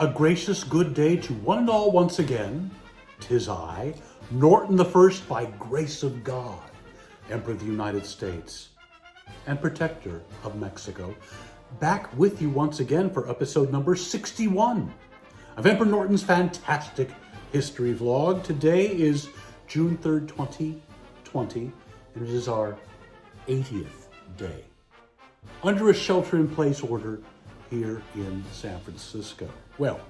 A gracious good day to one and all once again. 'Tis I, Norton the First, by grace of God, Emperor of the United States and Protector of Mexico, back with you once again for episode number 61 of Emperor Norton's fantastic history vlog. Today is June 3rd, 2020, and it is our 80th day under a shelter-in-place order here in San Francisco. Well,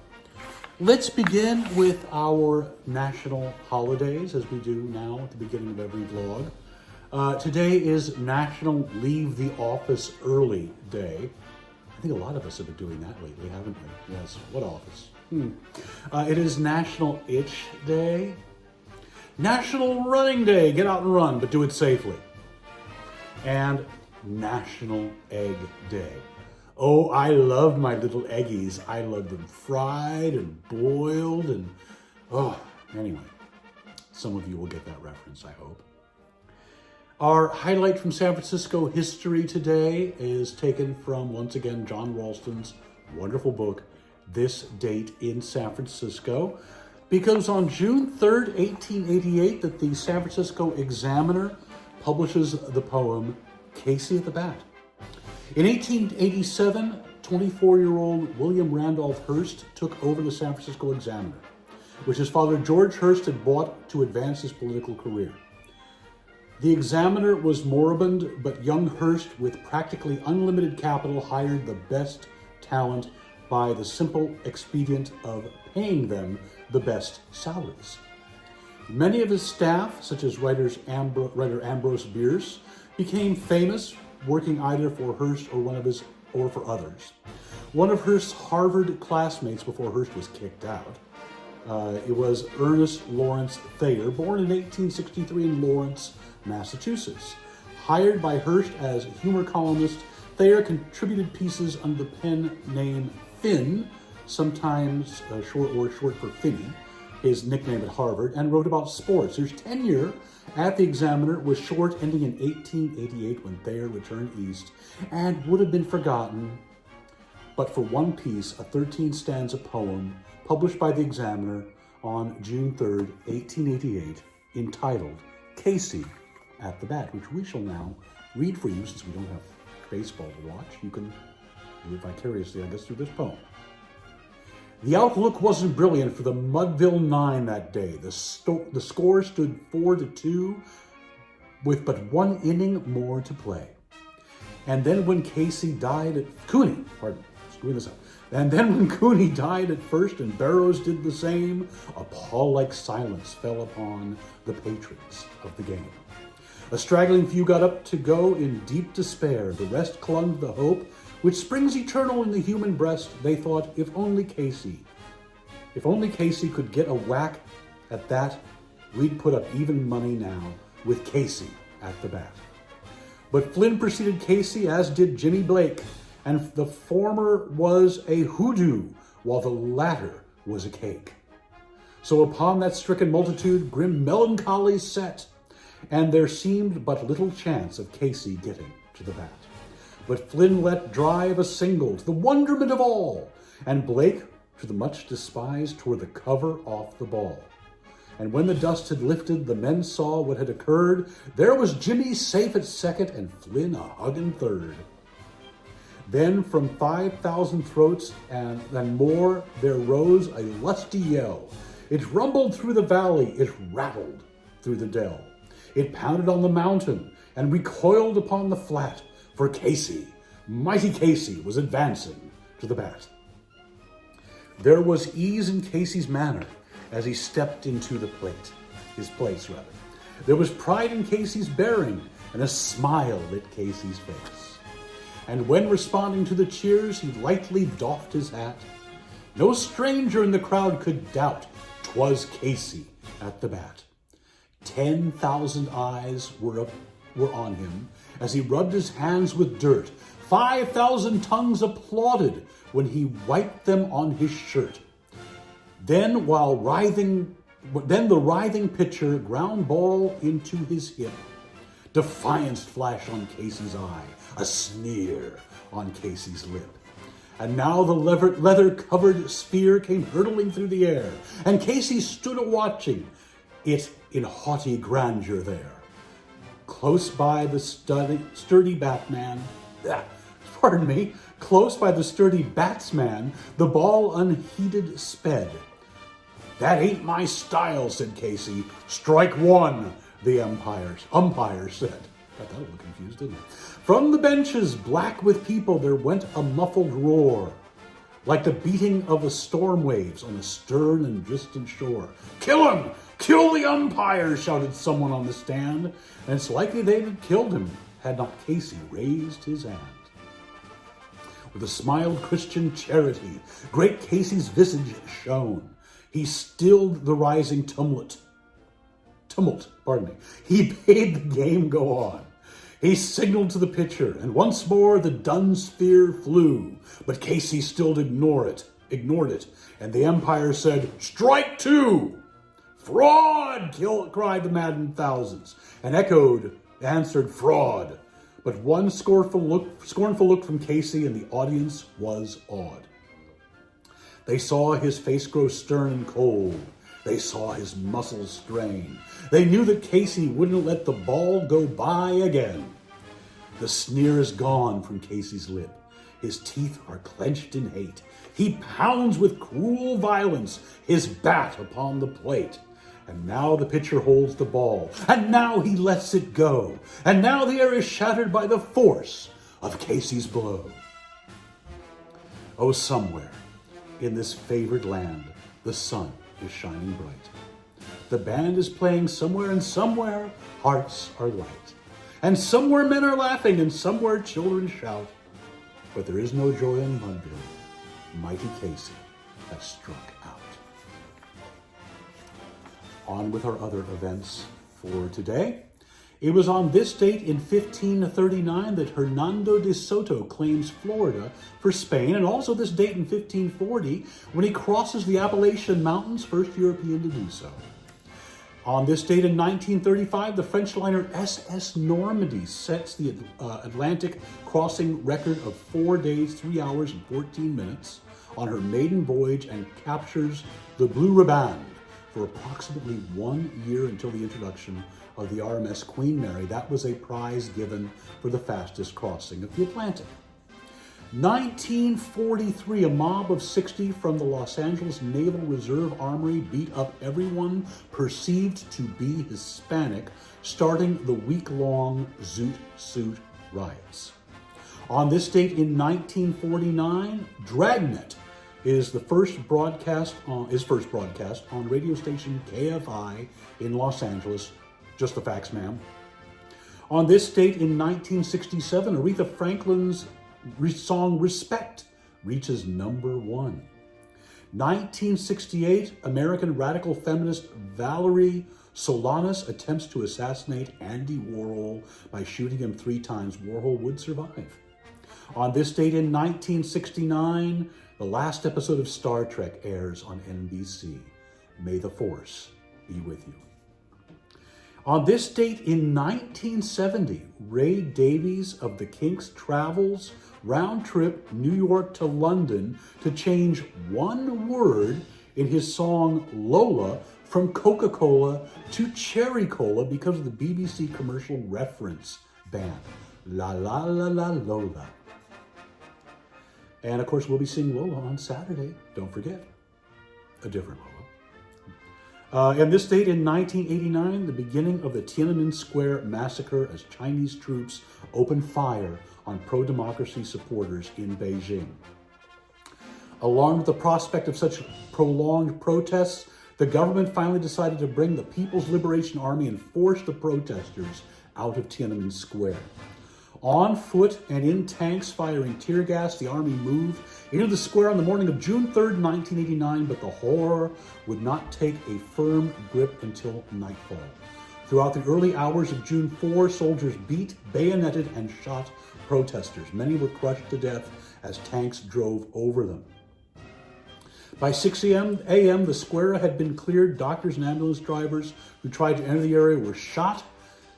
let's begin with our national holidays, as we do now at the beginning of every vlog. Today is National Leave the Office Early Day. I think a lot of us have been doing that lately, haven't we? Yes, what office? It is National Itch Day. National Running Day, get out and run, but do it safely. And National Egg Day. Oh, I love my little eggies. I love them fried and boiled and, anyway, some of you will get that reference, I hope. Our highlight from San Francisco history today is taken from, once again, John Ralston's wonderful book, This Date in San Francisco, because on June 3rd, 1888, that the San Francisco Examiner publishes the poem, Casey at the Bat. In 1887, 24-year-old William Randolph Hearst took over the San Francisco Examiner, which his father George Hearst had bought to advance his political career. The Examiner was moribund, but young Hearst, with practically unlimited capital, hired the best talent by the simple expedient of paying them the best salaries. Many of his staff, such as writer Ambrose Bierce, became famous, working either for Hearst or for others. One of Hearst's Harvard classmates before Hearst was kicked out, it was Ernest Lawrence Thayer, born in 1863 in Lawrence, Massachusetts. Hired by Hearst as a humor columnist, Thayer contributed pieces under the pen name Finn, sometimes short for Finney, his nickname at Harvard, and wrote about sports. His tenure at the Examiner was short, ending in 1888 when Thayer returned east and would have been forgotten but for one piece, a 13-stanza poem published by the Examiner on June 3rd, 1888, entitled Casey at the Bat, which we shall now read for you since we don't have baseball to watch. You can do it vicariously, I guess, through this poem. The outlook wasn't brilliant for the Mudville Nine that day. The score stood 4-2 with but one inning more to play. And then when Cooney died at first and Barrows did the same, a pall-like silence fell upon the patrons of the game. A straggling few got up to go in deep despair. The rest clung to the hope which springs eternal in the human breast. They thought, if only Casey could get a whack at that, we'd put up even money now with Casey at the bat. But Flynn preceded Casey, as did Jimmy Blake, and the former was a hoodoo, while the latter was a cake. So upon that stricken multitude, grim melancholy set, and there seemed but little chance of Casey getting to the bat. But Flynn let drive a single, to the wonderment of all, and Blake, to the much despised, tore the cover off the ball. And when the dust had lifted, the men saw what had occurred. There was Jimmy safe at second, and Flynn a hugging third. Then from 5,000 throats and more, there rose a lusty yell. It rumbled through the valley, it rattled through the dell. It pounded on the mountain and recoiled upon the flat, for Casey, mighty Casey, was advancing to the bat. There was ease in Casey's manner as he stepped into his place. There was pride in Casey's bearing, and a smile lit Casey's face. And when responding to the cheers, he lightly doffed his hat. No stranger in the crowd could doubt 'twas Casey at the bat. 10,000 eyes were on him as he rubbed his hands with dirt. 5,000 tongues applauded when he wiped them on his shirt. Then the writhing pitcher ground ball into his hip. Defiance flashed on Casey's eye, a sneer on Casey's lip. And now the leather-covered sphere came hurtling through the air, and Casey stood a-watching it in haughty grandeur there. Close by the sturdy batsman, the ball unheeded sped. "That ain't my style," said Casey. "Strike one," the umpire said. Got that a little confused, didn't it? From the benches, black with people, there went a muffled roar, like the beating of the storm waves on a stern and distant shore. "Kill him! Kill the umpire!" shouted someone on the stand, and it's likely they'd have killed him had not Casey raised his hand. With a smile of Christian charity, great Casey's visage shone. He stilled the rising tumult. He bade the game go on. He signaled to the pitcher, and once more the dun sphere flew. But Casey still ignored it, and the umpire said, "Strike two!" "Fraud!" cried the maddened thousands, and answered fraud. But one scornful look from Casey, and the audience was awed. They saw his face grow stern and cold. They saw his muscles strain. They knew that Casey wouldn't let the ball go by again. The sneer is gone from Casey's lip. His teeth are clenched in hate. He pounds with cruel violence his bat upon the plate. And now the pitcher holds the ball. And now he lets it go. And now the air is shattered by the force of Casey's blow. Oh, somewhere in this favored land, the sun is shining bright. The band is playing somewhere, and somewhere hearts are light. And somewhere men are laughing, and somewhere children shout. But there is no joy in Mudville. Mighty Casey has struck out. On with our other events for today. It was on this date in 1539 that Hernando de Soto claims Florida for Spain, and also this date in 1540 when he crosses the Appalachian Mountains, first European to do so. On this date in 1935, the French liner SS Normandy sets the Atlantic crossing record of 4 days, 3 hours, and 14 minutes on her maiden voyage and captures the Blue Riband for approximately 1 year until the introduction of the RMS Queen Mary. That was a prize given for the fastest crossing of the Atlantic. 1943, a mob of 60 from the Los Angeles Naval Reserve Armory beat up everyone perceived to be Hispanic, starting the week-long Zoot Suit riots. On this date in 1949, Dragnet is first broadcast on radio station KFI in Los Angeles. Just the facts, ma'am. On this date in 1967, Aretha Franklin's song Respect reaches number 1. 1968, American radical feminist Valerie Solanas attempts to assassinate Andy Warhol by shooting him 3 times. Warhol would survive. On this date in 1969, the last episode of Star Trek airs on NBC. May the Force be with you. On this date in 1970, Ray Davies of the Kinks travels round trip New York to London to change one word in his song Lola from Coca-Cola to Cherry Cola because of the BBC commercial reference band. La la la la Lola. And of course, we'll be seeing Lola on Saturday. Don't forget, a different Lola. And this date in 1989, the beginning of the Tiananmen Square massacre as Chinese troops opened fire on pro-democracy supporters in Beijing. Alarmed at the prospect of such prolonged protests, the government finally decided to bring the People's Liberation Army and force the protesters out of Tiananmen Square. On foot and in tanks firing tear gas, the army moved into the square on the morning of June 3rd, 1989, but the horror would not take a firm grip until nightfall. Throughout the early hours of June 4, soldiers beat, bayoneted, and shot protesters. Many were crushed to death as tanks drove over them. By 6 a.m., the square had been cleared. Doctors and ambulance drivers who tried to enter the area were shot.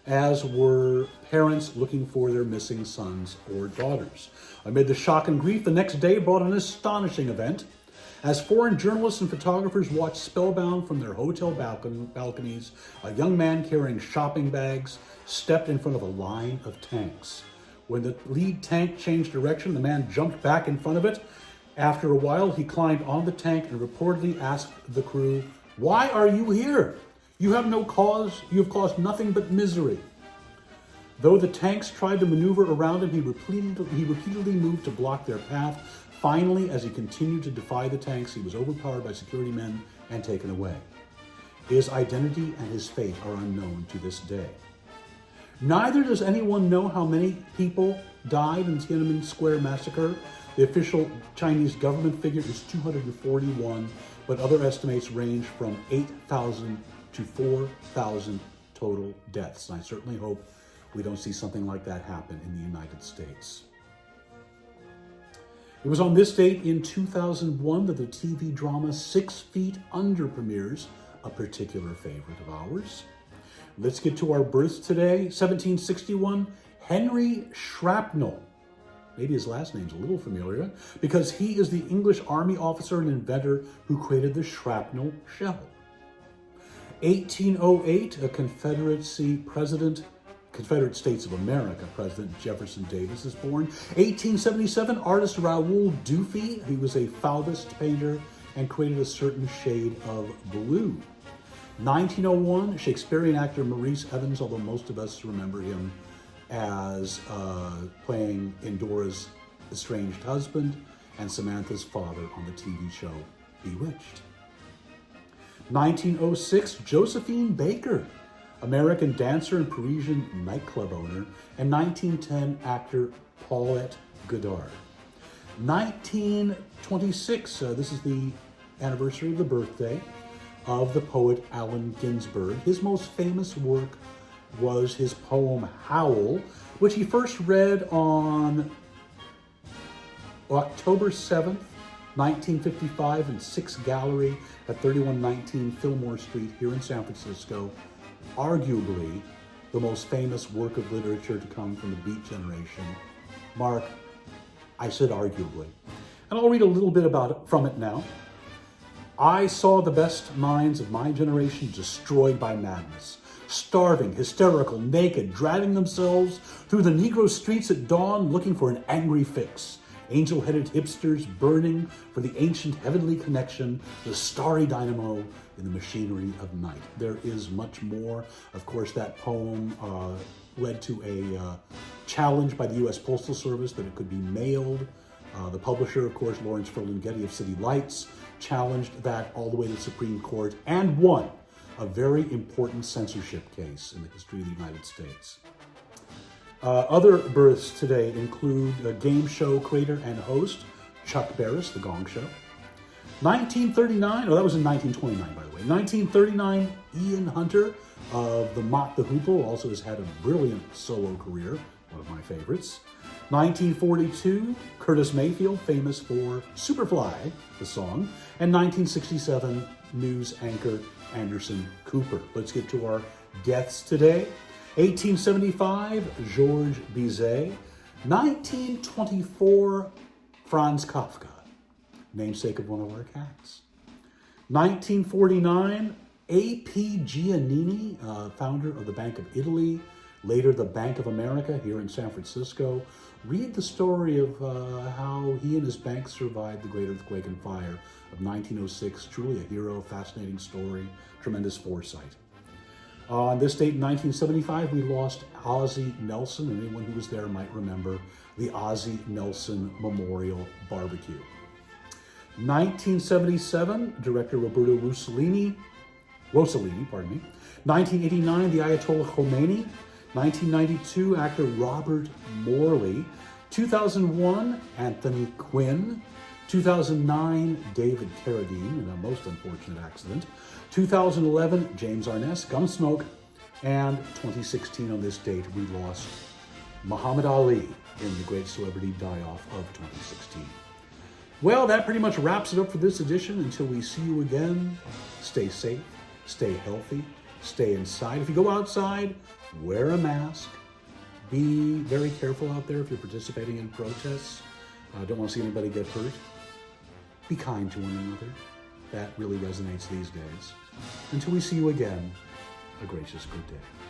as were parents looking for their missing sons or daughters. Amid the shock and grief, the next day brought an astonishing event as foreign journalists and photographers watched spellbound from their hotel balconies. A young man carrying shopping bags stepped in front of a line of tanks. When the lead tank changed direction, the man jumped back in front of it. After a while, he climbed on the tank and reportedly asked the crew, "Why are you here? You have no cause. You have caused nothing but misery." Though the tanks tried to maneuver around him, he repeatedly moved to block their path. Finally, as he continued to defy the tanks, he was overpowered by security men and taken away. His identity and his fate are unknown to this day. Neither does anyone know how many people died in the Tiananmen Square massacre. The official Chinese government figure is 241, but other estimates range from 8,000 to 4,000 total deaths. And I certainly hope we don't see something like that happen in the United States. It was on this date in 2001 that the TV drama 6 Feet Under premieres, a particular favorite of ours. Let's get to our births today. 1761, Henry Shrapnel. Maybe his last name's a little familiar, because he is the English Army officer and inventor who created the shrapnel shell. 1808, a Confederate States of America President Jefferson Davis is born. 1877, artist Raoul Dufy. He was a Fauvist painter and created a certain shade of blue. 1901, Shakespearean actor Maurice Evans, although most of us remember him as playing Endora's estranged husband and Samantha's father on the TV show Bewitched. 1906, Josephine Baker, American dancer and Parisian nightclub owner, and 1910 actor Paulette Goddard. 1926, this is the anniversary of the birthday of the poet Allen Ginsberg. His most famous work was his poem Howl, which he first read on October 7th, 1955 in Sixth Gallery at 3119 Fillmore Street here in San Francisco. Arguably the most famous work of literature to come from the Beat generation. Mark, I said arguably. And I'll read a little bit from it now. I saw the best minds of my generation destroyed by madness, starving, hysterical, naked, dragging themselves through the Negro streets at dawn looking for an angry fix. Angel-headed hipsters burning for the ancient heavenly connection, the starry dynamo in the machinery of night. There is much more. Of course, that poem led to a challenge by the U.S. Postal Service that it could be mailed. The publisher, of course, Lawrence Ferlinghetti of City Lights, challenged that all the way to the Supreme Court and won a very important censorship case in the history of the United States. Other births today include game show creator and host Chuck Barris, The Gong Show. 1939, that was in 1929, by the way. 1939, Ian Hunter of the Mott the Hoople also has had a brilliant solo career, one of my favorites. 1942, Curtis Mayfield, famous for Superfly, the song. And 1967, news anchor Anderson Cooper. Let's get to our deaths today. 1875, Georges Bizet. 1924, Franz Kafka, namesake of one of our cats. 1949, A.P. Giannini, founder of the Bank of Italy, later the Bank of America here in San Francisco. Read the story of how he and his bank survived the great earthquake and fire of 1906. Truly a hero, fascinating story, tremendous foresight. On this date in 1975, we lost Ozzie Nelson. Anyone who was there might remember the Ozzie Nelson Memorial Barbecue. 1977, director Roberto Rossellini. 1989, the Ayatollah Khomeini. 1992, actor Robert Morley. 2001, Anthony Quinn. 2009, David Carradine, in a most unfortunate accident. 2011, James Arness, Gunsmoke. And 2016, on this date, we lost Muhammad Ali in the great celebrity die-off of 2016. Well, that pretty much wraps it up for this edition. Until we see you again, stay safe, stay healthy, stay inside. If you go outside, wear a mask, be very careful out there if you're participating in protests. Don't want to see anybody get hurt. Be kind to one another. That really resonates these days. Until we see you again, a gracious good day.